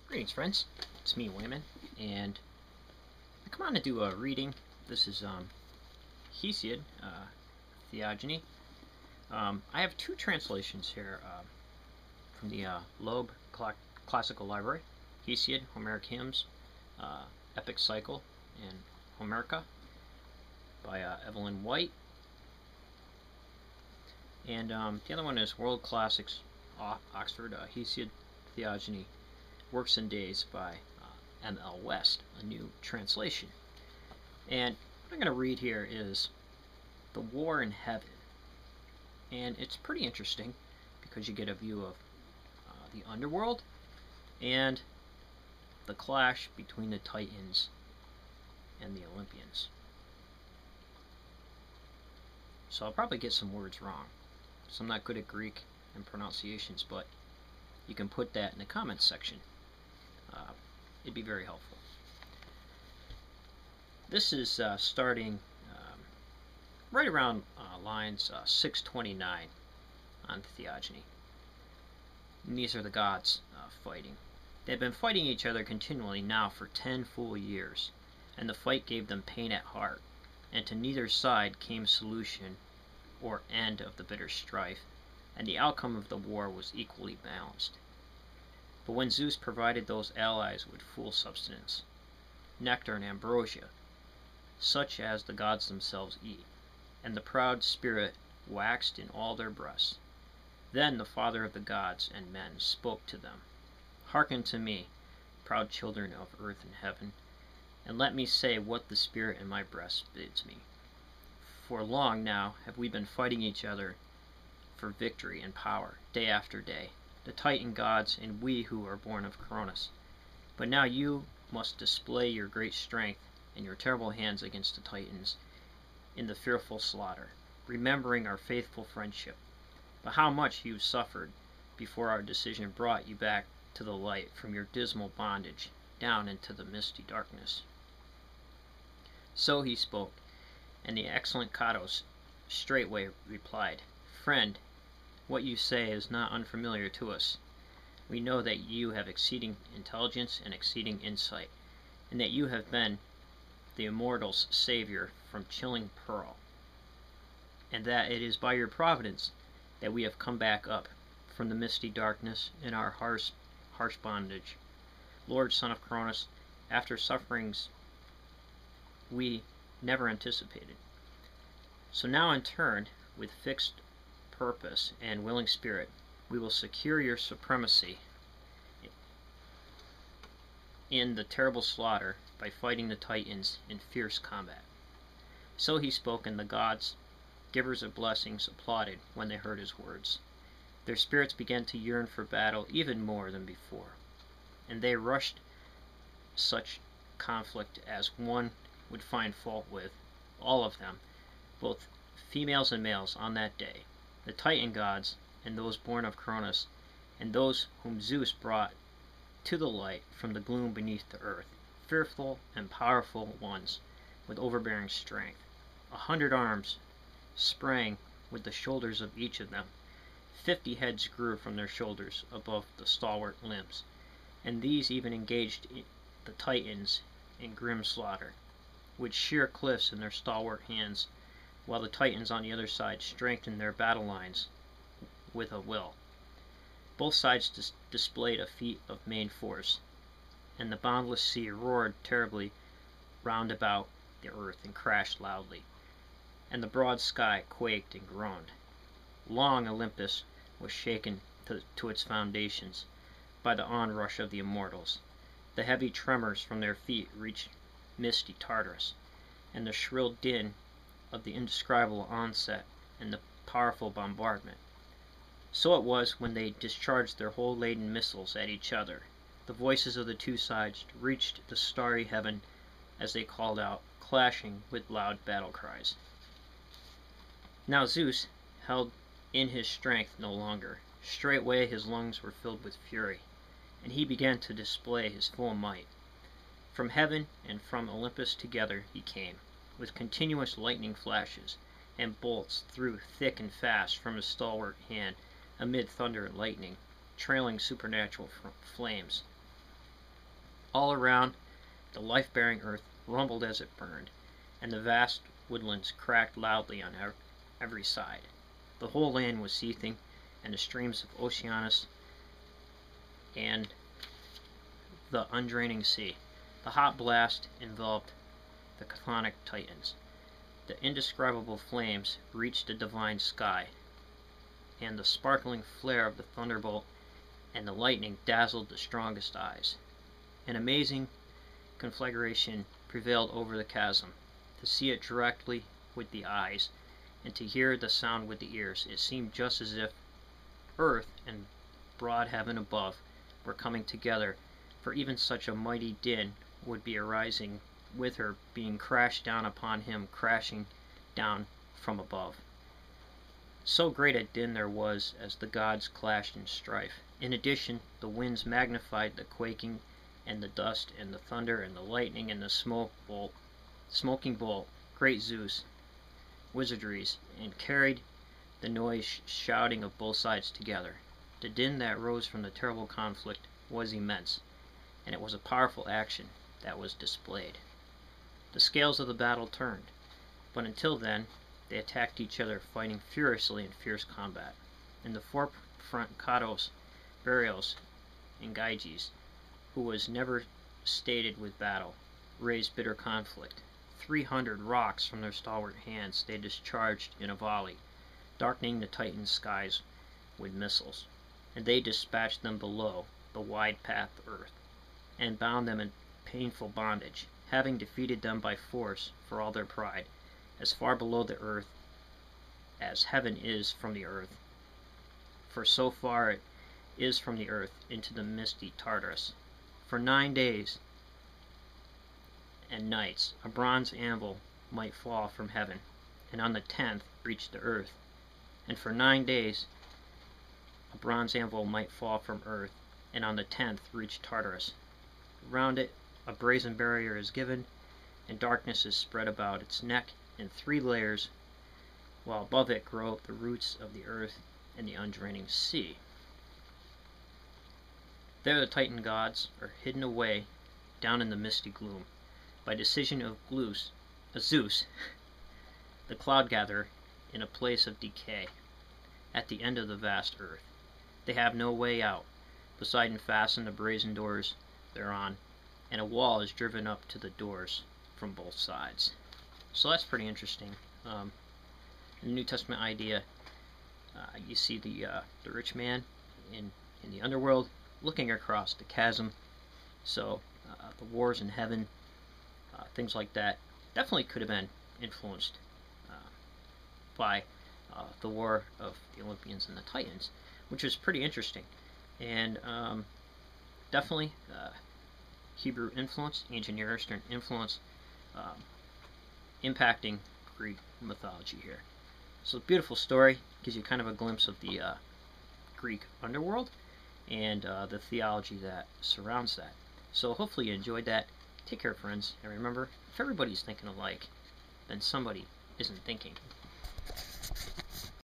Greetings, friends. It's me, Wayman, and I come on to do a reading. This is Hesiod, Theogony. I have two translations here from the Loeb Classical Library: Hesiod, Homeric Hymns, Epic Cycle, and Homerica by Evelyn White. And the other one is World Classics, Oxford, Hesiod, Theogony, Works and Days by M.L. West, a new translation. And what I'm going to read here is The War in Heaven. And it's pretty interesting because you get a view of the underworld and the clash between the Titans and the Olympians. So I'll probably get some words wrong. So I'm not good at Greek and pronunciations, but you can put that in the comments section. It'd be very helpful. This is starting right around lines 629 on Theogony. And these are the gods fighting. They've been fighting each other continually now for 10 full years, and the fight gave them pain at heart, and to neither side came solution or end of the bitter strife, and the outcome of the war was equally balanced. But when Zeus provided those allies with full substance, nectar and ambrosia, such as the gods themselves eat, and the proud spirit waxed in all their breasts, then the Father of the gods and men spoke to them, Hearken to me, proud children of earth and heaven, and let me say what the spirit in my breast bids me. For long now have we been fighting each other for victory and power, day after day, the Titan gods and we who are born of Cronus. But now you must display your great strength and your terrible hands against the Titans in the fearful slaughter, remembering our faithful friendship. But how much you suffered before our decision brought you back to the light from your dismal bondage down into the misty darkness. So he spoke, and the excellent Cados straightway replied, Friend, what you say is not unfamiliar to us. We know that you have exceeding intelligence and exceeding insight, and that you have been the immortal's savior from chilling peril, and that it is by your providence that we have come back up from the misty darkness in our harsh bondage. Lord, son of Cronus, after sufferings we never anticipated. So now in turn, with fixed purpose and willing spirit, we will secure your supremacy in the terrible slaughter by fighting the Titans in fierce combat. So he spoke, and the gods, givers of blessings, applauded when they heard his words. Their spirits began to yearn for battle even more than before, and they rushed such conflict as one would find fault with, all of them, both females and males, on that day, the Titan gods and those born of Cronus, and those whom Zeus brought to the light from the gloom beneath the earth, fearful and powerful ones with overbearing strength. 100 arms sprang with the shoulders of each of them. 50 heads grew from their shoulders above the stalwart limbs, and these even engaged the Titans in grim slaughter, with sheer cliffs in their stalwart hands, while the Titans on the other side strengthened their battle lines with a will. Both sides displayed a feat of main force, and the boundless sea roared terribly round about the earth and crashed loudly, and the broad sky quaked and groaned. Long Olympus was shaken to its foundations by the onrush of the immortals. The heavy tremors from their feet reached misty Tartarus, and the shrill din of the indescribable onset and the powerful bombardment. So it was when they discharged their whole-laden missiles at each other. The voices of the two sides reached the starry heaven as they called out, clashing with loud battle cries. Now Zeus held in his strength no longer. Straightway his lungs were filled with fury, and he began to display his full might. From heaven and from Olympus together he came, with continuous lightning flashes, and bolts threw thick and fast from his stalwart hand amid thunder and lightning, trailing supernatural flames. All around, the life-bearing earth rumbled as it burned, and the vast woodlands cracked loudly on every side. The whole land was seething, and the streams of Oceanus and the undraining sea. The hot blast enveloped the chthonic Titans. The indescribable flames reached the divine sky, and the sparkling flare of the thunderbolt and the lightning dazzled the strongest eyes. An amazing conflagration prevailed over the chasm. To see it directly with the eyes, and to hear the sound with the ears, it seemed just as if earth and broad heaven above were coming together, for even such a mighty din would be arising with her being crashed down upon him crashing down from above. So great a din there was as the gods clashed in strife. In addition, the winds magnified the quaking and the dust and the thunder and the lightning and the smoking bolt, great Zeus, wizardries, and carried the noise shouting of both sides together. The din that rose from the terrible conflict was immense, and it was a powerful action that was displayed. The scales of the battle turned, but until then they attacked each other, fighting furiously in fierce combat. In the forefront Cados, Burials, and Gyges, who was never stated with battle, raised bitter conflict. 300 rocks from their stalwart hands they discharged in a volley, darkening the Titan skies with missiles, and they dispatched them below the wide path earth, and bound them in painful bondage, having defeated them by force for all their pride, as far below the earth as heaven is from the earth, for so far it is from the earth into the misty Tartarus. For 9 days and nights a bronze anvil might fall from heaven, and on the 10th reach the earth. And for 9 days a bronze anvil might fall from earth, and on the 10th reach Tartarus. Round it a brazen barrier is given, and darkness is spread about its neck in 3 layers, while above it grow the roots of the earth and the undraining sea. There the Titan gods are hidden away down in the misty gloom, by decision of Zeus, the cloud gatherer, in a place of decay, at the end of the vast earth. They have no way out. Poseidon fastened the brazen doors thereon, and a wall is driven up to the doors from both sides. So that's pretty interesting. In the New Testament idea, you see the rich man in the underworld looking across the chasm. So the wars in heaven, things like that, definitely could have been influenced by the war of the Olympians and the Titans, which is pretty interesting. And definitely Hebrew influence, ancient Near Eastern influence, impacting Greek mythology here. So beautiful story, gives you kind of a glimpse of the Greek underworld and the theology that surrounds that. So hopefully you enjoyed that. Take care, friends, and remember, if everybody's thinking alike, then somebody isn't thinking.